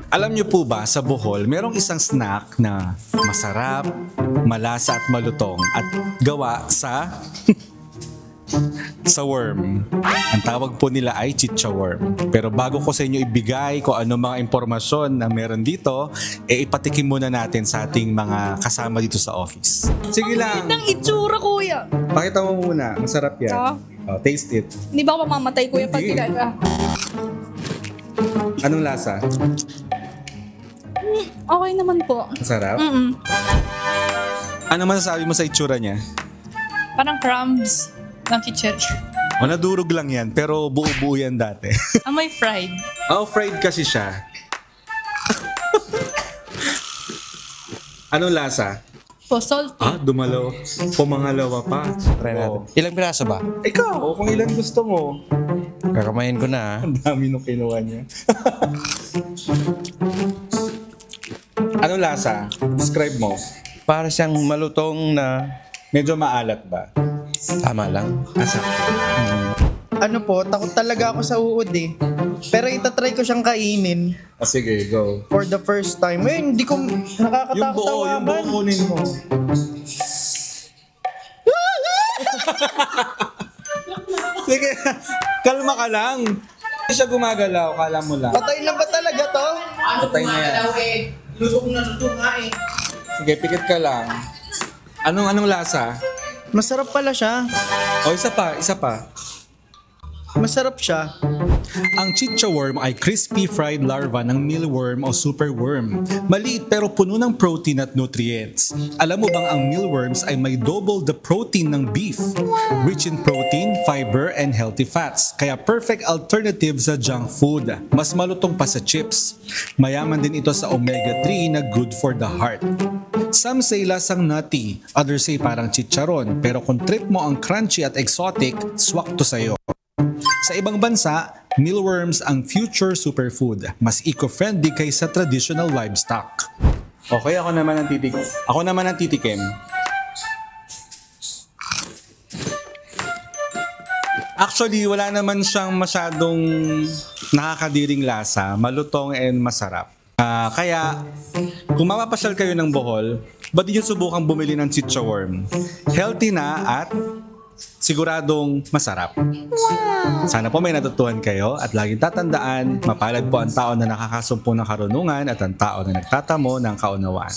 Alam niyo po ba, sa Bohol, merong isang snack na masarap, malasa at malutong at gawa sa sa worm. Ang tawag po nila ay chicha worm. Pero bago ko sa inyo ibigay kung ano mga impormasyon na meron dito, ipatikim muna natin sa ating mga kasama dito sa office. Sige lang. Ang itsura, kuya. Pakita mo muna. Masarap yan. Taste it. Hindi ba ako mamamatay, kuya, pag Hindi. kinaga? Anong lasa? Okay naman po. Masarap? Ano masasabi mo sa itsura niya? Parang crumbs ng chichirya. O, nadurog lang yan, pero buo-buo yan dati. Amoy fried. Oh, fried kasi siya. Anong lasa? Po, salty. Dumalaw. Pumangalawa pa. Try natin. Ilang piraso ba? Ikaw, kung ilan gusto mo. Kakamayin ko na. Ang dami nung kinuha niya. Anong lasa? Describe mo. Para siyang malutong na Medyo maalat ba? tama lang. Asa? Ano po, takot talaga ako sa uod eh. Pero itatry ko siyang kainin Sige, go. for the first time. Eh, hindi ko nakakatakot Yung buo kunin mo. Sige, kalma ka lang. Hindi siya gumagalaw, kala mo lang. Patay na ba talaga to? Patay na yan. Luto nga eh. Sige, pikit ka lang. Anong lasa? Masarap pala siya. O, isa pa. Masarap siya. Ang chicha worm ay crispy fried larva ng mealworm o superworm. Maliit pero puno ng protein at nutrients. Alam mo bang ang mealworms ay may double the protein ng beef? Rich in protein, fiber, and healthy fats. Kaya perfect alternative sa junk food. Mas malutong pa sa chips. Mayaman din ito sa omega-3 na good for the heart. Some say lasang nutty, others say parang chicharon, pero kung trip mo ang crunchy at exotic, swak to sa'yo. Sa ibang bansa, mealworms ang future superfood, mas eco-friendly kaysa traditional livestock. Okay, ako naman ang titikim. Actually, wala naman siyang masyadong nakakadiring lasa, malutong and masarap. Kaya, kung mapapasyal kayo ng Bohol, ba't di nyo subukang bumili ng chicha worm? Healthy na at siguradong masarap. Sana po may natutuhan kayo at laging tatandaan, mapalad po ang tao na nakakasumpo ng karunungan at ang tao na nagtatamo ng kaunawaan.